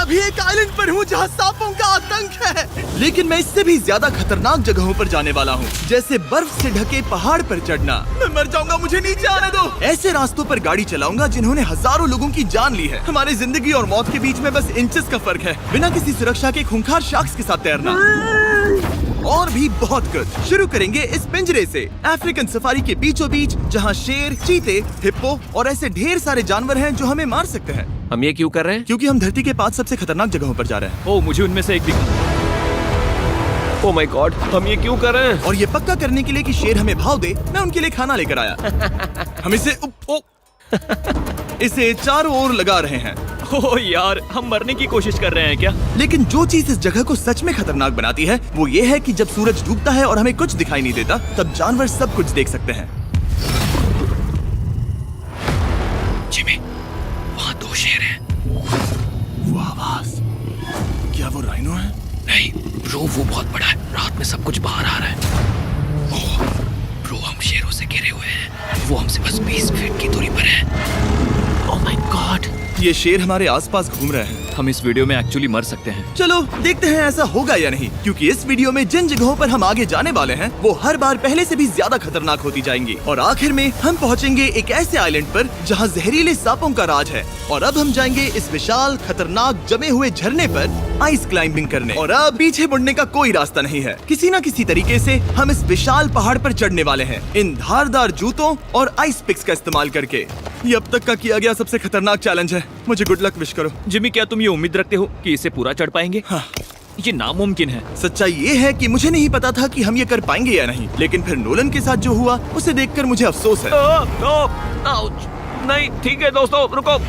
अभी एक आइलैंड पर हूँ जहाँ सांपों का आतंक है, लेकिन मैं इससे भी ज्यादा खतरनाक जगहों पर जाने वाला हूँ, जैसे बर्फ से ढके पहाड़ पर चढ़ना। मैं मर जाऊंगा, मुझे नीचे आने दो। ऐसे रास्तों पर गाड़ी चलाऊंगा जिन्होंने हजारों लोगों की जान ली है। हमारी जिंदगी और मौत के बीच में बस इंचेस का फर्क है। बिना किसी सुरक्षा के खूंखार शार्क्स के साथ तैरना और भी बहुत कुछ। शुरू करेंगे इस पिंजरे से, अफ्रीकन सफारी के बीचों बीच, जहाँ शेर, चीते, हिप्पो और ऐसे ढेर सारे जानवर हैं जो हमें मार सकते हैं। हम ये क्यों कर रहे हैं? क्योंकि हम धरती के 5 सबसे खतरनाक जगहों पर जा रहे हैं। ओह, मुझे उनमें से एक दिखा। ओह माय गॉड, हम ये क्यों कर रहे हैं? और ये पक्का करने के लिए कि शेर हमें भाव दे, मैं उनके लिए खाना लेकर आया। हम इसे चारों ओर लगा रहे हैं। ओह यार, हम मरने की कोशिश कर रहे हैं क्या? लेकिन जो चीज इस जगह को सच में खतरनाक बनाती है वो ये है कि जब सूरज डूबता है और हमें कुछ दिखाई नहीं देता, तब जानवर सब कुछ देख सकते हैं। जिमी, वहाँ 2 शेर हैं। वो आवाज, क्या वो राइनो है? नहीं ब्रो, वो बहुत बड़ा है। रात में सब कुछ बाहर आ रहा है। ओह ब्रो, हम शेरों से घिरे हुए हैं। वो हमसे बस 20 फीट की दूरी पर है। ओह माय गॉड, ये शेर हमारे आसपास घूम रहे हैं। हम इस वीडियो में एक्चुअली मर सकते हैं। चलो देखते हैं ऐसा होगा या नहीं, क्योंकि इस वीडियो में जिन जगहों पर हम आगे जाने वाले हैं वो हर बार पहले से भी ज्यादा खतरनाक होती जाएंगी। और आखिर में हम पहुंचेंगे एक ऐसे आइलैंड पर जहां जहरीले सांपों का राज है। और अब हम जाएंगे इस विशाल, खतरनाक, जमे हुए झरने पर आइस क्लाइंबिंग करने। और अब पीछे मुड़ने का कोई रास्ता नहीं है। किसी न किसी तरीके से हम इस विशाल पहाड़ पर चढ़ने वाले हैं, इन धारदार जूतों और आइस पिक्स का इस्तेमाल करके। ये अब तक का किया गया सबसे खतरनाक चैलेंज है। मुझे गुड लक विश करो। जिमी, क्या तुम ये उम्मीद रखते हो कि इसे पूरा चढ़ पाएंगे? हाँ। ये नामुमकिन है। सच्चाई ये है कि मुझे नहीं पता था कि हम ये कर पाएंगे या नहीं, लेकिन फिर नोलन के साथ जो हुआ उसे देखकर मुझे अफसोस है। आउच। नहीं ठीक है दोस्तों, रुको,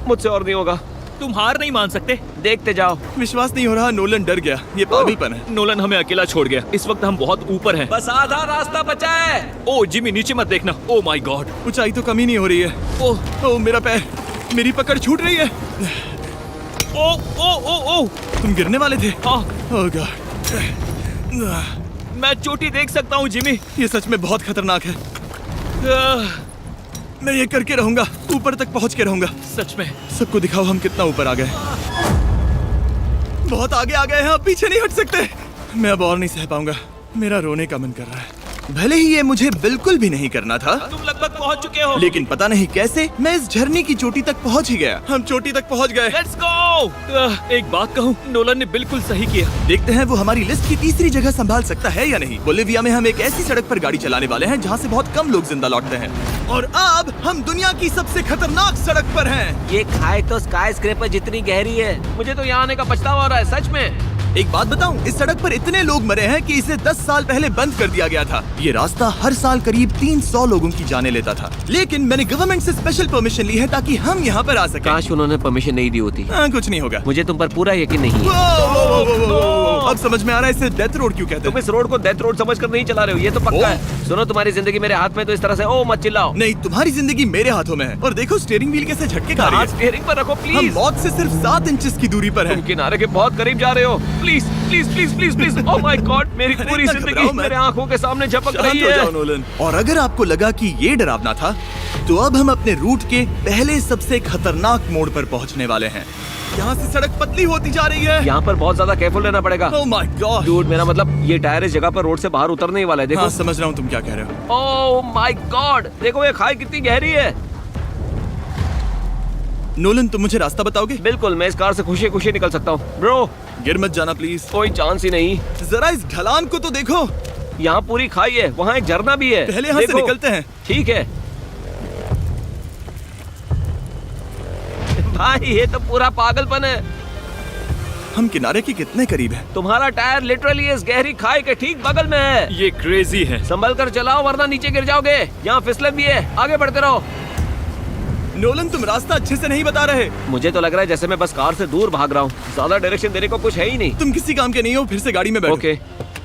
मुझसे और नहीं होगा। तुम हार नहीं मान सकते। देखते जाओ। विश्वास नहीं हो रहा, नोलन डर गया। ये पागलपन है। नोलन हमें अकेला छोड़ गया। इस वक्त हम बहुत ऊपर हैं। बस आधा रास्ता बचा है। ओह जिमी, नीचे मत देखना। ओह माय गॉड, ऊंचाई तो कम ही नहीं हो रही है। ओह मेरा पैर, मेरी पकड़ छूट रही है। ओह ओह ओह ओह, तुम गिरने वाले थे। हाँ, ओह गॉड, मैं चोटी देख सकता हूँ जिमी। ये सच में बहुत खतरनाक है। मैं ये करके रहूंगा, ऊपर तक पहुंच के रहूंगा। सच में। सबको दिखाओ हम कितना ऊपर आ गए। बहुत आगे आ गए हैं, अब पीछे नहीं हट सकते। मैं अब और नहीं सह पाऊंगा, मेरा रोने का मन कर रहा है। भले ही ये मुझे बिल्कुल भी नहीं करना था, तुम लगभग पहुंच चुके हो। लेकिन पता नहीं कैसे मैं इस झरने की चोटी तक पहुंच ही गया। हम चोटी तक पहुंच गए। Let's go. एक बात कहूँ, नोलन ने बिल्कुल सही किया। देखते हैं वो हमारी लिस्ट की तीसरी जगह संभाल सकता है या नहीं। बोलिविया में हम एक ऐसी सड़क पर गाड़ी चलाने वाले हैं जहाँ से बहुत कम लोग जिंदा लौटते हैं। और अब हम दुनिया की सबसे खतरनाक सड़क पर हैं। ये खाई तो स्काई स्क्रैपर जितनी गहरी है। मुझे तो यहाँ आने का पछतावा हो रहा है, सच में। एक बात बताऊं, इस सड़क पर इतने लोग मरे हैं कि इसे 10 साल पहले बंद कर दिया गया था। ये रास्ता हर साल करीब 300 लोगों की जाने लेता था, लेकिन मैंने गवर्नमेंट से स्पेशल परमिशन ली है ताकि हम यहाँ पर आ सकें। काश उन्होंने परमिशन नहीं दी होती। कुछ नहीं होगा। मुझे तुम पर पूरा यकीन नहीं है। अब समझ में आ रहा है इसे डेथ रोड क्यों कहते तुम हैं। इस रोड को डेथ रोड समझकर नहीं चला रहे हो, ये तो पक्का है। सुनो, तुम्हारी जिंदगी मेरे हाथ में, तो इस तरह से ओ मत चिल्लाओ। नहीं, तुम्हारी जिंदगी मेरे हाथों में है। और देखो स्टीयरिंग व्हील कैसे झटके खा रही है। स्टीयरिंग पर रखो हम प्लीज। मौत से सिर्फ 7 इंचेस की दूरी पर तुम हैं। किनारे के बहुत करीब जा रहे हो। Please please please please please. Oh my God, मेरी अरे पूरी इतना जिंदगी घबराओ मत। मेरे आंखों के सामने झपक शांत रही हो है। जाओ नोलन। और अगर आपको लगा कि ये डरावना था, तो अब हम अपने रूट के पहले सबसे खतरनाक मोड़ पर पहुंचने वाले हैं। यहाँ से सड़क पतली होती जा रही है। यहाँ पर बहुत ज्यादा केयरफुल रहना पड़ेगा। Oh my God. डूड, मेरा मतलब ये टायर इस जगह पर रोड से बाहर उतरने ही वाला है। देखो। हाँ, समझ रहा हूँ तुम क्या कह रहे हो। ओह माय गॉड, देखो ये खाई कितनी गहरी है। नोलन, तुम मुझे रास्ता बताओगे? बिल्कुल, मैं इस कार से खुशी खुशी निकल सकता हूँ। ब्रो, गिर मत जाना प्लीज। कोई चांस ही नहीं। जरा इस ढलान को तो देखो। यहाँ पूरी खाई है, वहाँ एक झरना भी है। पहले यहाँ से देखो। निकलते हैं। ठीक है भाई, ये तो पूरा पागलपन है। हम किनारे के कितने करीब हैं? तुम्हारा टायर लिटरली इस गहरी खाई के ठीक बगल में है। ये क्रेजी है। संभल कर चलाओ वरना नीचे गिर जाओगे। यहाँ फिसलन भी है, आगे बढ़ते रहो। नोलन, तुम रास्ता अच्छे से नहीं बता रहे। मुझे तो लग रहा है जैसे मैं बस कार से दूर भाग रहा हूँ। ज्यादा डायरेक्शन देने को कुछ है ही नहीं। तुम किसी काम के नहीं हो, फिर से गाड़ी में बैठो। ओके।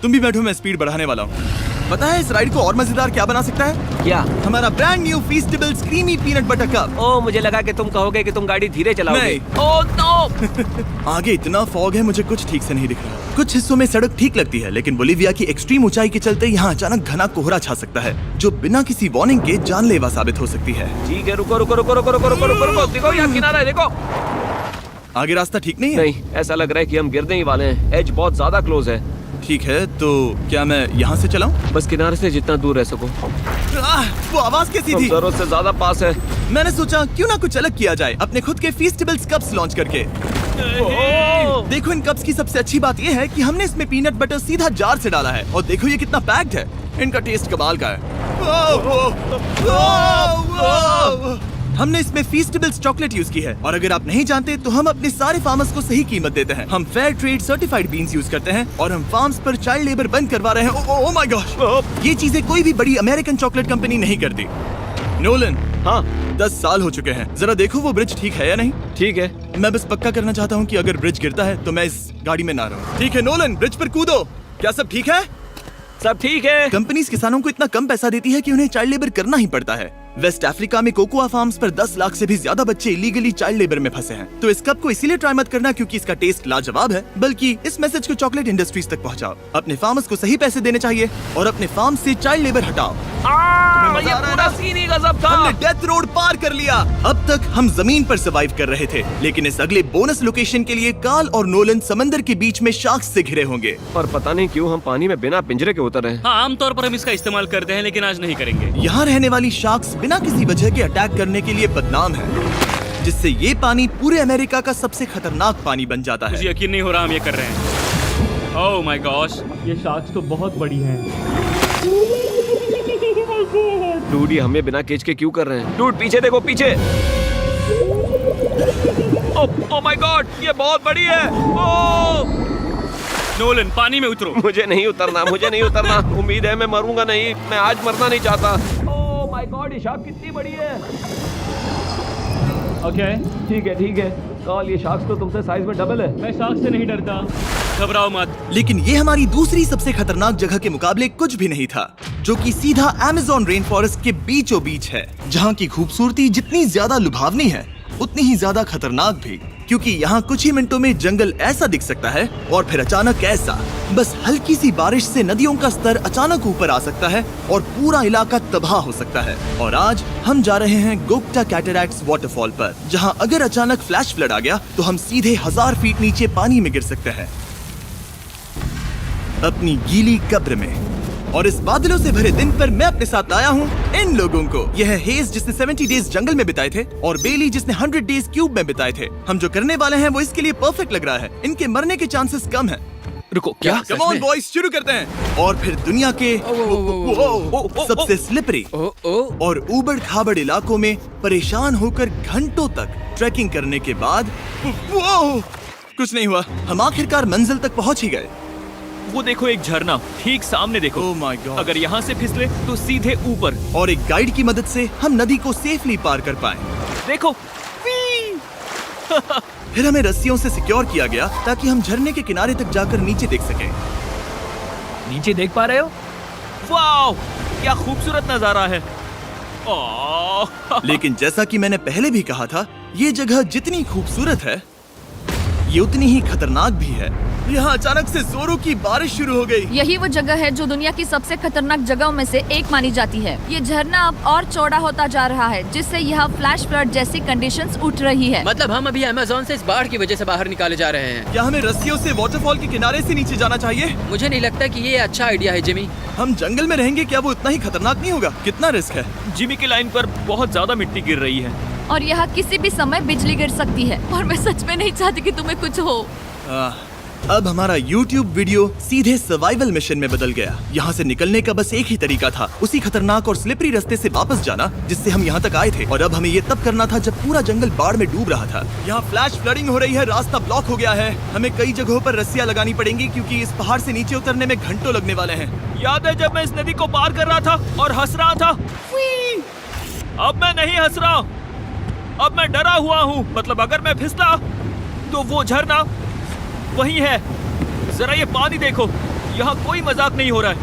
तुम भी बैठो, मैं स्पीड बढ़ाने वाला हूँ। पता है इस राइड को और मजेदार क्या बना सकता है? क्या? हमारा brand new Feastable creamy peanut butter cup. Oh, मुझे लगा कि तुम कहोगे कि तुम गाड़ी धीरे चलाओगे। नहीं। Oh no. आगे इतना फॉग है, मुझे कुछ ठीक से नहीं दिख रहा। कुछ हिस्सों में सड़क ठीक लगती है, लेकिन बोलिविया की एक्सट्रीम ऊंचाई के चलते यहाँ अचानक घना कोहरा छा सकता है, जो बिना किसी वार्निंग के जानलेवा साबित हो सकती है। ठीक है, रुको रुको रुको रुको रुको रुको रुको रुको। देखो यहाँ किनारा है, देखो। आगे रास्ता ठीक नहीं है? नहीं, ऐसा लग रहा है कि हम गिरने ही वाले हैं। एज बहुत ज्यादा क्लोज है। ठीक है, तो क्या मैं यहाँ से चलाऊं? बस किनारे से जितना दूर रह सको। वो आवाज कैसी हम थी? जरूरत से ज्यादा पास है। मैंने सोचा क्यों ना कुछ अलग किया जाए, अपने खुद के फीस्टेबल्स कप्स लॉन्च करके। देखो, इन कप्स की सबसे अच्छी बात ये है कि हमने इसमें पीनट बटर सीधा जार से डाला है, और देखो ये कितना पैक्ड है। इनका टेस्ट कमाल का है। हमने इसमें फीस्टेबल्स चॉकलेट यूज की है, और अगर आप नहीं जानते तो हम अपने सारे फार्मर्स को सही कीमत देते हैं। हम fair trade certified beans use करते हैं, और हम फार्म्स पर चाइल्ड लेबर बंद करवा रहे हैं। ओह माय गॉश, ये चीजें कोई भी बड़ी अमेरिकन चॉकलेट कंपनी नहीं करती। नोलन, हाँ 10 साल हो चुके हैं, जरा देखो वो ब्रिज ठीक है या नहीं। ठीक है। मैं बस पक्का करना चाहता हूँ कि अगर ब्रिज गिरता है तो मैं इस गाड़ी में ना रहूं। ठीक है नोलन, ब्रिज पर कूदो। क्या सब ठीक है? सब ठीक है। कंपनीज किसानों को इतना कम पैसा देती है कि उन्हें चाइल्ड लेबर करना ही पड़ता है। वेस्ट अफ्रीका में कोकोआ फार्म्स पर 10 लाख से भी ज्यादा बच्चे इलीगली चाइल्ड लेबर में फंसे हैं। तो इस कप को इसीलिए ट्राई मत करना क्योंकि इसका टेस्ट लाजवाब है, बल्कि इस मैसेज को चॉकलेट इंडस्ट्रीज तक पहुंचाओ। अपने फार्मर्स को सही पैसे देने चाहिए और अपने फार्म से चाइल्ड लेबर हटाओ। मजा ये आ रहा है पूरा ना? सीन ही गजब था। हमने डेथ रोड पार कर लिया। अब तक हम जमीन पर सर्वाइव कर रहे थे, लेकिन इस अगले बोनस लोकेशन के लिए कार्ल और नोलन समंदर के बीच में शार्क्स से घिरे होंगे। और पता नहीं क्यों हम पानी में बिना पिंजरे के उतर रहे हैं। हाँ, आमतौर पर हम इसका इस्तेमाल करते हैं, लेकिन आज नहीं करेंगे। यहाँ रहने वाली शार्क्स बिना किसी वजह के अटैक करने के लिए बदनाम है, जिससे ये पानी पूरे अमेरिका का सबसे खतरनाक पानी बन जाता मुझे है। यकीन नहीं हो रहा हम ये कर रहे हैं। ओह माय गॉश, ये शार्क्स तो बहुत बड़ी हैं। डूड, ये हमें बिना केज के क्यों कर रहे हैं? डूड पीछे देखो, पीछे। ओह माय गॉड, ये बहुत बड़ी है। ओह नोलन, पानी में उतरो। मुझे नहीं उतरना, मुझे नहीं उतरना। उम्मीद है मैं मरूंगा नहीं। मैं आज मरना नहीं चाहता। ओह माय गॉड, ये शार्क कितनी बड़ी है। ओके, ठीक है ठीक है। कार्ल, ये शार्क तो तुमसे साइज में डबल है। मैं शार्क से नहीं डरता, घबराओ मत। लेकिन ये हमारी दूसरी सबसे खतरनाक जगह के मुकाबले कुछ भी नहीं था, जो कि सीधा अमेज़न रेन फॉरेस्ट के बीचों बीच है, जहाँ की खूबसूरती जितनी ज्यादा लुभावनी है उतनी ही ज्यादा खतरनाक भी, क्योंकि यहाँ कुछ ही मिनटों में जंगल ऐसा दिख सकता है और फिर अचानक ऐसा। बस हल्की सी बारिश से नदियों का स्तर अचानक ऊपर आ सकता है और पूरा इलाका तबाह हो सकता है। और आज हम जा रहे हैं गोक्टा कैटरैक्ट्स वाटरफॉल पर, जहाँ अगर अचानक फ्लैश फ्लड आ गया तो हम सीधे 1000 फीट नीचे पानी में गिर सकते हैं, अपनी गीली कब्र में। और इस बादलों से भरे दिन पर मैं अपने साथ लाया हूँ इन लोगों को। यह है हेज, जिसने 70 डेज जंगल में बिताए थे, और बेली, जिसने 100 डेज क्यूब में बिताए थे। हम जो करने वाले हैं वो इसके लिए परफेक्ट लग रहा है। इनके मरने के चांसेस कम हैं। रुको, क्या? कम ऑन बॉयज, शुरू करते हैं। और फिर दुनिया के सबसे स्लिपरी और ऊबड़ खाबड़ इलाकों में परेशान होकर घंटों तक ट्रैकिंग करने के बाद कुछ नहीं हुआ, हम आखिरकार मंजिल तक पहुंच ही गए। वो देखो, एक झरना ठीक सामने देखो। ओह माय गॉड, अगर यहाँ से फिसले तो सीधे ऊपर। और एक गाइड की मदद से हम नदी को सेफली पार कर पाए। देखो। फिर हमें रस्सियों से सिक्योर किया गया ताकि हम झरने के किनारे तक जाकर नीचे देख सकें। नीचे देख पा रहे हो? वाओ, क्या खूबसूरत नजारा है। ओह। लेकिन जैसा कि मैंने पहले भी कहा था, ये जगह जितनी खूबसूरत है ये उतनी ही खतरनाक भी है। यहाँ अचानक से जोरों की बारिश शुरू हो गई। यही वो जगह है जो दुनिया की सबसे खतरनाक जगहों में से एक मानी जाती है। ये झरना अब और चौड़ा होता जा रहा है, जिससे यहाँ फ्लैश फ्लड जैसी कंडीशंस उठ रही है। मतलब हम अभी अमेज़न से इस बाढ़ की वजह से बाहर निकाले जा रहे हैं। क्या हमें रस्सियों से वाटरफॉल के किनारे से नीचे जाना चाहिए? मुझे नहीं लगता कि ये अच्छा आइडिया है जिमी। हम जंगल में रहेंगे, क्या वो उतना ही खतरनाक नहीं होगा? कितना रिस्क है। जिमी की लाइन पर बहुत ज्यादा मिट्टी गिर रही है। और यहाँ किसी भी समय बिजली गिर सकती है, और मैं सच में नहीं चाहती कि तुम्हें कुछ हो। अब हमारा YouTube वीडियो सीधे सर्वाइवल मिशन में बदल गया। यहाँ से निकलने का बस एक ही तरीका था, उसी खतरनाक और स्लिपरी रास्ते से वापस जाना जिससे हम यहाँ तक आए थे। और अब हमें ये तब करना था जब पूरा जंगल बाढ़ में डूब रहा था। यहाँ फ्लैश फ्लडिंग हो रही है, रास्ता ब्लॉक हो गया है। हमें कई जगहों पर रस्सियाँ लगानी पड़ेंगी क्योंकि इस पहाड़ से नीचे उतरने में घंटों लगने वाले हैं। याद है जब मैं इस नदी को पार कर रहा था और हंस रहा था? अब मैं नहीं हंस रहा, अब मैं डरा हुआ हूँ। मतलब अगर मैं फिसला तो वो झरना वही है। जरा ये पानी देखो, यहाँ कोई मजाक नहीं हो रहा है।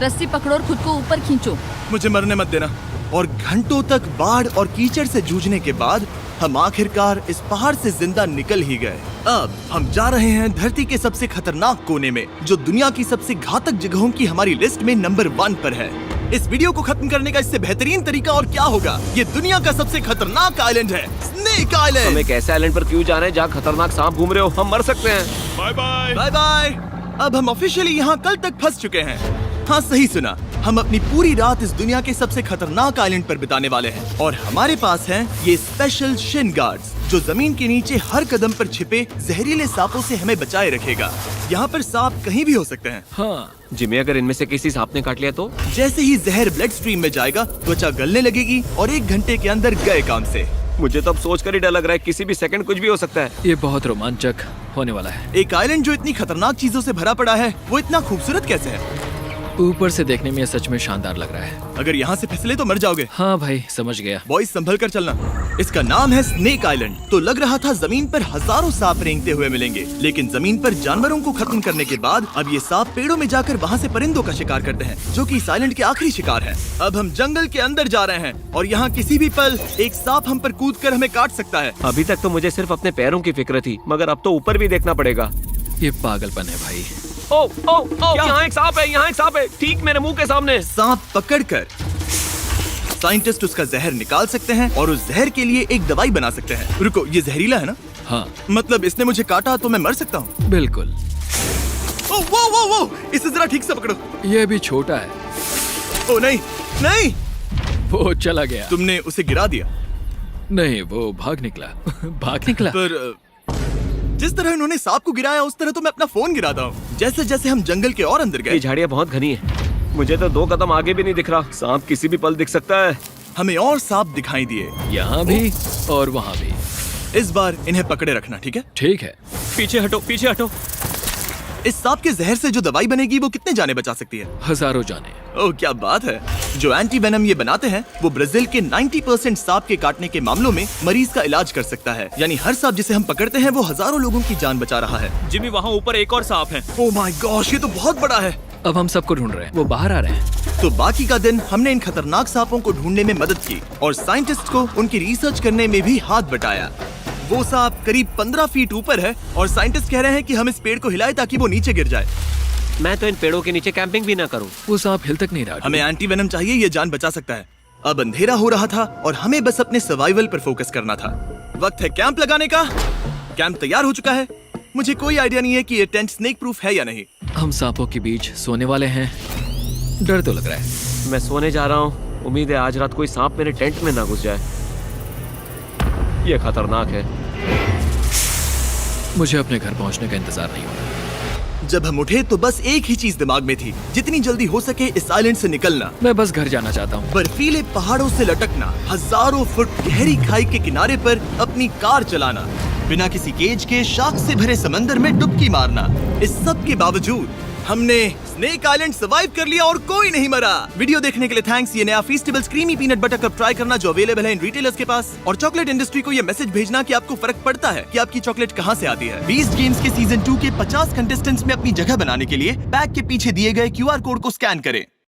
रस्सी पकड़ो और खुद को ऊपर खींचो। मुझे मरने मत देना। और घंटों तक बाढ़ और कीचड़ से जूझने के बाद हम आखिरकार इस पहाड़ से जिंदा निकल ही गए। अब हम जा रहे हैं धरती के सबसे खतरनाक कोने में, जो दुनिया की सबसे घातक जगहों की हमारी लिस्ट में नंबर 1 पर है। इस वीडियो को खत्म करने का इससे बेहतरीन तरीका और क्या होगा। ये दुनिया का सबसे खतरनाक आइलैंड है, स्नेक हम आइलैंड। एक ऐसे आइलैंड पर क्यों जा रहे हैं जहाँ खतरनाक सांप घूम रहे हो? हम मर सकते हैं। Bye bye. Bye bye. अब हम ऑफिशियली यहाँ कल तक फंस चुके हैं। हाँ, सही सुना। हम अपनी पूरी रात इस दुनिया के सबसे खतरनाक आइलैंड पर बिताने वाले हैं और हमारे पास हैं ये स्पेशल शिन गार्ड्स जो जमीन के नीचे हर कदम पर छिपे जहरीले सांपों से हमें बचाए रखेगा। यहाँ पर सांप कहीं भी हो सकते हैं। हाँ जिमी, अगर इनमें से किसी सांप ने काट लिया तो? जैसे ही जहर ब्लड स्ट्रीम में जाएगा, त्वचा गलने लगेगी और 1 घंटे के अंदर गए काम से। मुझे तो अब सोचकर ही डर लग रहा है, किसी भी सेकंड कुछ भी हो सकता है। ये बहुत रोमांचक होने वाला है। एक आइलैंड जो इतनी खतरनाक चीजों से भरा पड़ा है, वो इतना खूबसूरत कैसे है? ऊपर से देखने में ये सच में शानदार लग रहा है। अगर यहाँ से फिसले तो मर जाओगे। हाँ भाई, समझ गया। बॉयज, संभल कर चलना। इसका नाम है स्नेक आइलैंड। तो लग रहा था जमीन पर हजारों सांप रेंगते हुए मिलेंगे, लेकिन जमीन पर जानवरों को खत्म करने के बाद अब ये सांप पेड़ों में जाकर वहाँ से परिंदों का शिकार करते हैं, जो कि इस आइलैंड के आखिरी शिकार है। अब हम जंगल के अंदर जा रहे हैं और यहाँ किसी भी पल एक सांप हम पर कूदकर हमें काट सकता है। अभी तक तो मुझे सिर्फ अपने पैरों की फिक्र थी, मगर अब तो ऊपर भी देखना पड़ेगा। ये पागलपन है भाई। ओ ओ ओ, यहाँ एक सांप है, यहाँ एक सांप है, ठीक मेरे मुंह के सामने। सांप पकड़कर साइंटिस्ट उसका जहर निकाल सकते हैं और उस जहर के लिए एक दवाई बना सकते हैं। रुको, ये जहरीला है ना? हाँ मतलब इसने मुझे काटा तो मैं मर सकता हूँ? बिल्कुल। ओ, वो, इसे जरा ठीक से पकड़ो। ये भी छोटा है। ओ नहीं, नहीं, वो चला गया। तुमने उसे गिरा दिया। नहीं, वो भाग निकला। भाग निकला। पर जिस तरह इन्होंने सांप को गिराया, उस तरह तो मैं अपना फोन गिराता हूँ। जैसे जैसे हम जंगल के और अंदर ये गए, झाड़ियाँ बहुत घनी है, मुझे तो 2 कदम आगे भी नहीं दिख रहा। सांप किसी भी पल दिख सकता है। हमें और सांप दिखाई दिए। यहाँ भी और वहाँ भी। इस बार इन्हें पकड़े रखना, ठीक है? ठीक है। पीछे हटो, पीछे हटो। इस सांप के जहर से जो दवाई बनेगी वो कितने जाने बचा सकती है? हजारों जाने। ओह, क्या बात है। जो एंटी वेनम ये बनाते हैं वो ब्राजील के 90% सांप के काटने के मामलों में मरीज का इलाज कर सकता है। यानी हर सांप जिसे हम पकड़ते हैं वो हजारों लोगों की जान बचा रहा है। जिमी, वहाँ ऊपर एक और सांप है। ओह माय गॉश, ये तो बहुत बड़ा है। अब हम सबको ढूंढ रहे हैं। वो बाहर आ रहे हैं। तो बाकी का दिन हमने इन खतरनाक सांपों को ढूंढने में मदद की और साइंटिस्ट को उनकी रिसर्च करने में भी हाथ बटाया। वो सांप करीब 15 फीट ऊपर है और साइंटिस्ट कह रहे हैं कि हम इस पेड़ को हिलाएं ताकि वो नीचे गिर जाए। मैं तो इन पेड़ों के नीचे कैंपिंग भी ना करूं। वो सांप हिल तक नहीं रहा। हमें एंटी वेनम चाहिए, ये जान बचा सकता है। अब अंधेरा हो रहा था और हमें बस अपने सर्वाइवल पर फोकस करना था। वक्त है कैंप लगाने का। कैंप तैयार हो चुका है। मुझे कोई आइडिया नहीं है कि ये टेंट स्नेक प्रूफ है या नहीं। हम सांपों के बीच सोने वाले हैं। डर तो लग रहा है। मैं सोने जा रहा हूँ। उम्मीद है आज रात कोई सांप मेरे टेंट में ना घुस जाए। ये खतरनाक है। मुझे अपने घर पहुंचने का इंतजार नहीं हो रहा। जब हम उठे तो बस एक ही चीज दिमाग में थी, जितनी जल्दी हो सके इस आइलैंड से निकलना। मैं बस घर जाना चाहता हूँ। बर्फीले पहाड़ों से लटकना, हजारों फुट गहरी खाई के किनारे पर अपनी कार चलाना, बिना किसी केज के शार्क से भरे समंदर में डुबकी मारना। इस सब के बावजूद हमने स्नेक आइलैंड सर्वाइव कर लिया और कोई नहीं मरा। वीडियो देखने के लिए थैंक्स। ये नया Feastables creamy peanut butter cup try करना जो अवेलेबल है इन रिटेलर्स के पास, और चॉकलेट इंडस्ट्री को ये मैसेज भेजना कि आपको फर्क पड़ता है कि आपकी चॉकलेट कहाँ से आती है। बीस्ट गेम्स के सीजन 2 के 50 कंटेस्टेंट्स में अपनी जगह बनाने के लिए पैक के पीछे दिए गए QR कोड को स्कैन करें।